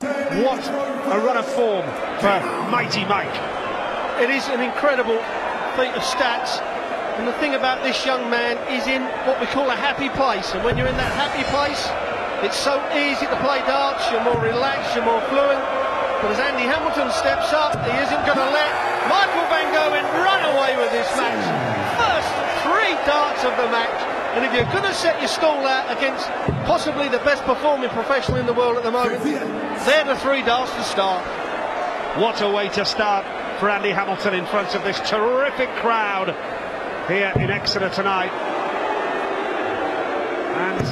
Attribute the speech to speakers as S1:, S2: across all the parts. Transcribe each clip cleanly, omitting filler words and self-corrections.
S1: What a run of form for Mighty Mike.
S2: It is an incredible feat of stats, and the thing about this young man is in what we call a happy place, and when you're in that happy place it's so easy to play darts, you're more relaxed, you're more fluent. But as Andy Hamilton steps up, he isn't going to let Michael van Gerwen run away with this match. First 3 darts of the match, and if you're going to set your stall out against possibly the best performing professional in the world at the moment, they're the 3 darts to start.
S1: What a way to start for Andy Hamilton in front of this terrific crowd here in Exeter tonight. And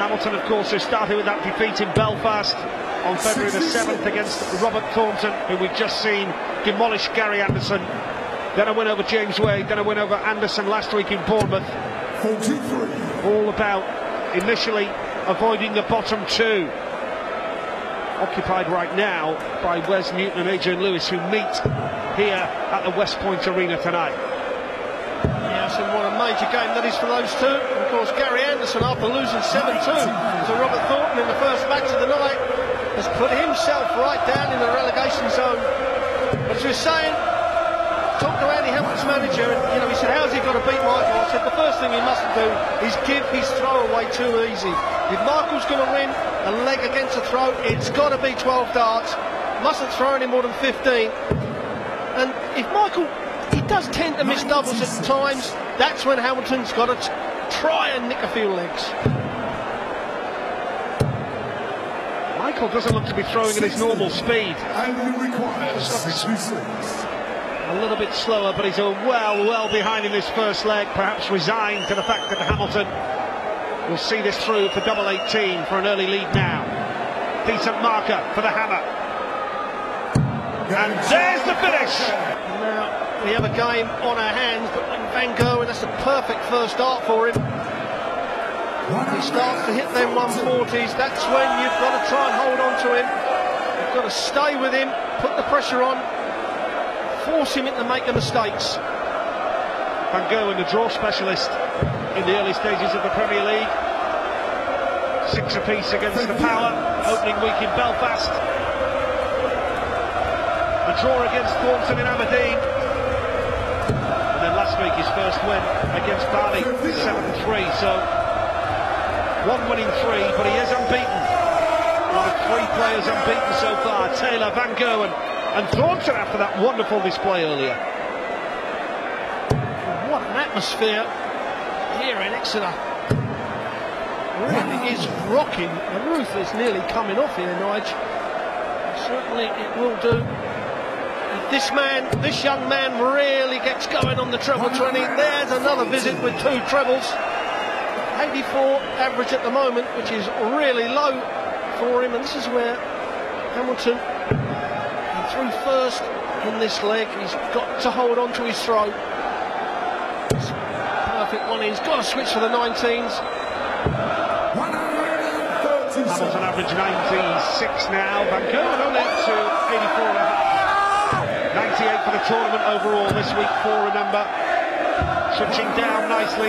S1: Hamilton, of course, has started with that defeat in Belfast on February the 7th against Robert Thornton, who we've just seen demolish Gary Anderson. Then a win over James Wade, then a win over Anderson last week in Bournemouth. All about initially avoiding the bottom 2. Occupied right now by Wes Newton and Adrian Lewis, who meet here at the West Point Arena tonight.
S2: Yes, and what a major game that is for those two. And of course, Gary Anderson, after losing 7-2 to Robert Thornton in the first match of the night, has put himself right down in the relegation zone. But as we were saying, talked to Andy Hamilton's manager, and he said, how's he got to beat Michael? I said, the first thing he mustn't do is give his throw away too easy. If Michael's going to win a leg against a throw, it's got to be 12 darts. Mustn't throw any more than 15. And if Michael, he does tend to miss doubles at times, that's when Hamilton's got to try and nick a few legs.
S1: Michael doesn't look to be throwing at his normal speed. A little bit slower, but he's well behind in this first leg, perhaps resigned to the fact that Hamilton will see this through for double 18 for an early lead now. Decent marker for the hammer. And there's the finish!
S2: Now, we have a game on our hands, but Van Gerwen, that's the perfect first dart for him. He starts to hit them 140s, that's when you've got to try and hold on to him. You've got to stay with him, put the pressure on, force him into making mistakes.
S1: Van Gerwen, the draw specialist in the early stages of the Premier League. 6 apiece against the Power, opening week in Belfast. A draw against Thornton in Aberdeen. And then last week his first win against Bali, 7-3. So 1 winning 3, but he is unbeaten. One of 3 players unbeaten so far. Taylor, Van Gerwen and Thornton after that wonderful display earlier.
S2: What an atmosphere here in Exeter. Really is rocking. The roof is nearly coming off here, Nigel. Certainly it will do. This young man really gets going on the treble 20. There's another visit with 2 trebles. 84 average at the moment, which is really low for him, and this is where Hamilton, he threw first in this leg. He's got to hold on to his throw. It's a perfect one. He's got to switch for the 19s.
S1: Hamilton average 96 now. Van Gerwen on it to 84.5. 98 for the tournament overall this week, 4 remember. Switching down nicely.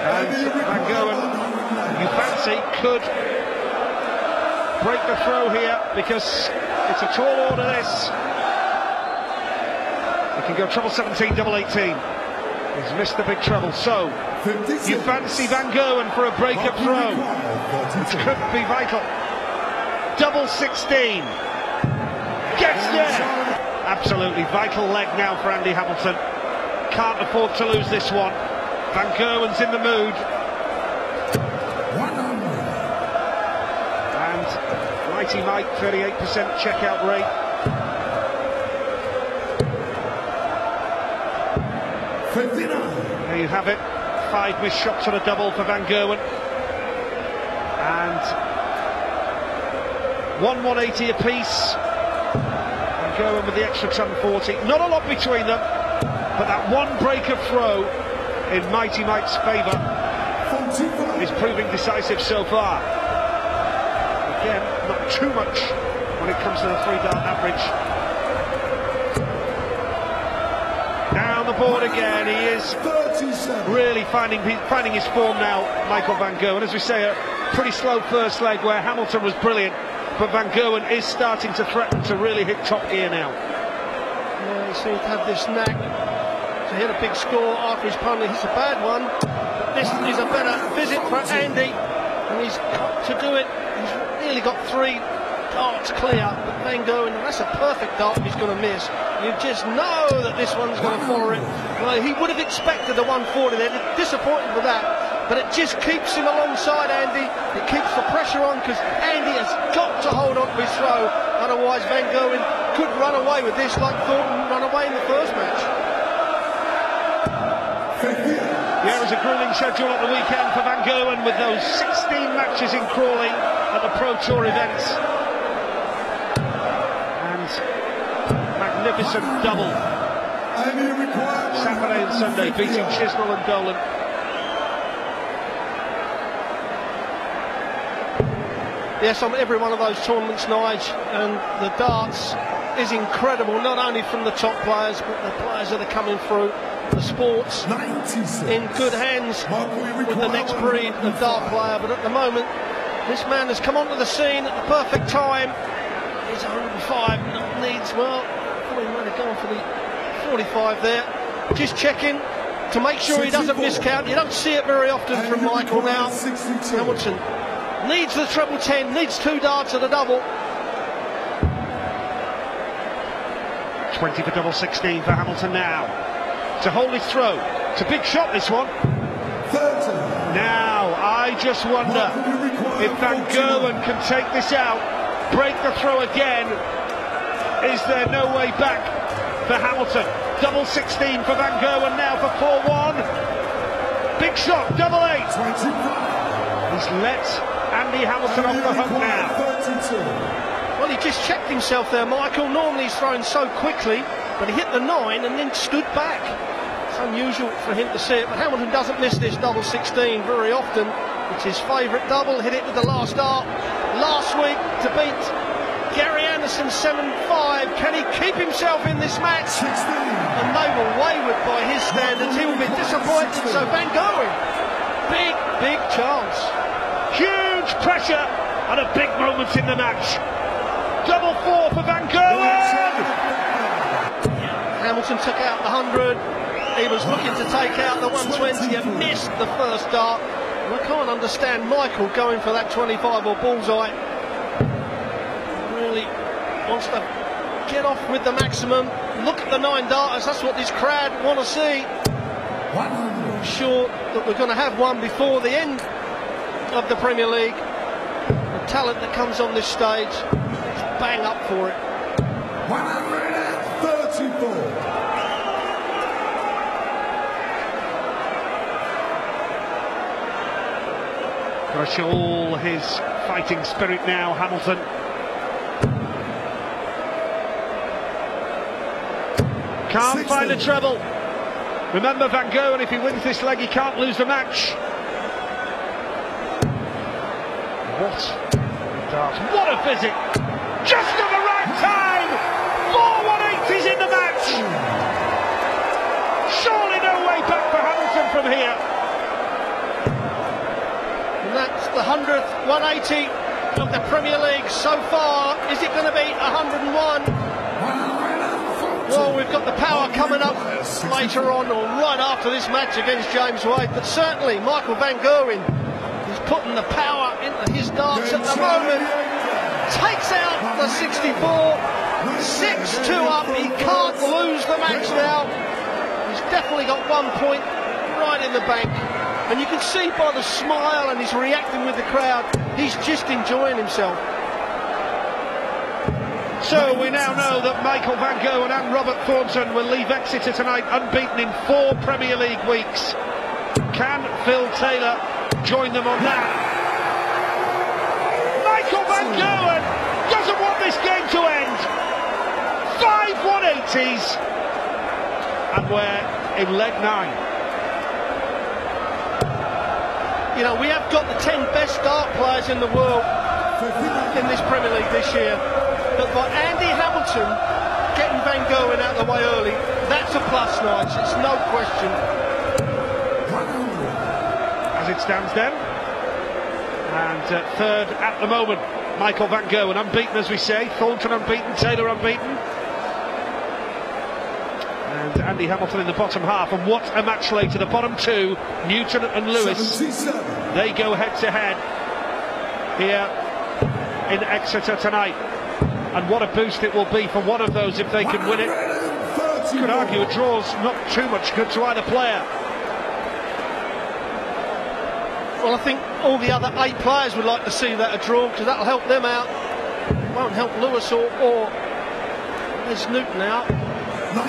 S1: And Van Gerwen, you fancy, could break the throw here because it's a tall order this. He can go treble 17, double 18. He's missed the big treble, so you fancy Van Gerwen for a break-up throw, which could be vital. Double 16. Gets there. Absolutely vital leg now for Andy Hamilton. Can't afford to lose this one. Van Gerwen's in the mood. And Mighty Mike, 38% checkout rate. There you have it. 5 missed shots on a double for Van Gerwen. And 180 apiece. Van Gerwen with the extra 1040. Not a lot between them, but that one break of throw in Mighty Mike's favour is proving decisive so far. Again, not too much when it comes to the 3-dart average. Down the board again, he is really finding his form now, Michael van Gerwen. As we say, pretty slow first leg where Hamilton was brilliant, but Van Gerwen is starting to threaten to really hit top gear now.
S2: Yeah, he seems to have this knack to hit a big score after his opponent hits a bad one. This is a better visit for Andy, and he's got to do it. He's nearly got 3 darts clear, but Van Gerwen, that's a perfect dart he's going to miss. You just know that this one's going to follow it. Well, he would have expected the 140 there, disappointed with that, but it just keeps him alongside Andy. It keeps the pressure on because Andy has got to hold on to his throw, otherwise Van Gerwen could run away with this like Thornton ran away in the first match.
S1: Yeah, it was a gruelling schedule at the weekend for Van Gerwen with those 16 matches in Crawley at the Pro Tour events. And magnificent double Saturday and Sunday, beating Chisnell and Dolan.
S2: Yes, on every one of those tournaments, Nige, and the darts is incredible, not only from the top players, but the players that are coming through. The sport's in good hands with the next breed of dart player, but at the moment, this man has come onto the scene at the perfect time. He's 105, needs, well, he might have gone for the 45 there. Just checking to make sure he doesn't miscount. You don't see it very often from Michael now. Hamilton needs the treble 10, needs 2 darts at a double.
S1: 20 for double 16 for Hamilton now. To hold his throw. It's a big shot, this one. Now, I just wonder if Van Gerwen can take this out, break the throw again. Is there no way back for Hamilton? Double 16 for Van Gerwen now for 4-1. Big shot, double 8. He's let Andy Hamilton off the hook now.
S2: Well, he just checked himself there, Michael. Normally he's throwing so quickly, but he hit the 9 and then stood back. It's unusual for him to see it, but Hamilton doesn't miss this double 16 very often. It's his favourite double, hit it with the last dart last week to beat Gary Anderson 7-5. Can he keep himself in this match? And they were wayward by his standards. He will be disappointed. So Van Gerwen, big chance.
S1: Huge pressure and a big moment in the match. Double 4 for Van Gerwen.
S2: Hamilton took out the 100. He was looking to take out the 120 and missed the first dart. And I can't understand Michael going for that 25 or bullseye. Really wants to get off with the maximum. Look at the 9 darters. That's what this crowd want to see. I'm sure that we're going to have one before the end of the Premier League. The talent that comes on this stage is bang up for it.
S3: 134.
S1: Got to show all his fighting spirit now, Hamilton. Can't find a treble. Remember, Van Gerwen, if he wins this leg, he can't lose the match. What a visit! Just at the right time! 4 180s in the match! Surely no way back for Hamilton from here.
S2: And that's the 100th 180 of the Premier League so far. Is it going to be 101? Well, we've got the power coming up later on, or right after this match against James Wade, but certainly Michael Van Gerwen is putting the power into his darts at the moment. Takes out the 64, 6-2 up. He can't lose the match now. He's definitely got 1 point right in the bank, and you can see by the smile and he's reacting with the crowd, he's just enjoying himself.
S1: So we now know that Michael Van Gerwen and Robert Thornton will leave Exeter tonight unbeaten in 4 Premier League weeks. Can Phil Taylor join them on that? Michael Van Gerwen doesn't want this game to end. 5 180s, and we're in leg 9.
S2: You know, we have got the 10 best dart players in the world in this Premier League this year. But by Andy Hamilton getting Van Gerwen out of the way early, that's a plus, Nige. It's no question.
S1: As it stands then, And third at the moment, Michael van Gerwen, unbeaten as we say. Thornton unbeaten, Taylor unbeaten. And Andy Hamilton in the bottom half. And what a match later. The bottom two, Newton and Lewis, they go head to head here in Exeter tonight. And what a boost it will be for one of those if they can win it. You could argue a draw's not too much good to either player.
S2: Well, I think all the other 8 players would like to see that a draw, because that'll help them out. It won't help Lewis or there's Newton out.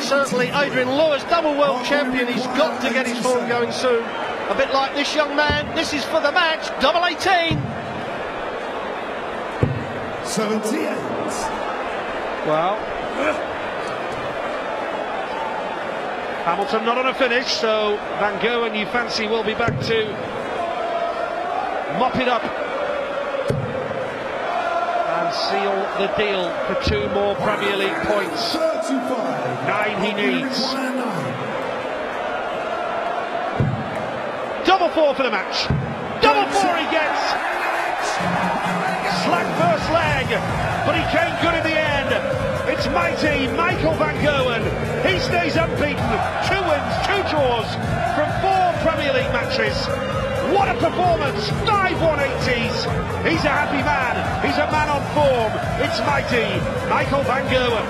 S2: Certainly Adrian Lewis, double world champion, he's got to get his form going soon. A bit like this young man, this is for the match, double 18.
S3: 78.
S1: Well, Hamilton not on a finish, so Van Gerwen, you fancy, will be back to mop it up and seal the deal for 2 more Premier League points. 9 he needs. Double 4 for the match. Double 4 he gets. Slack first leg, but he came good in the end. It's mighty Michael van Gerwen. He stays unbeaten. 2 wins, 2 draws from 4 Premier League matches. What a performance! 5 180s. He's a happy man. He's a man on form. It's mighty Michael van Gerwen.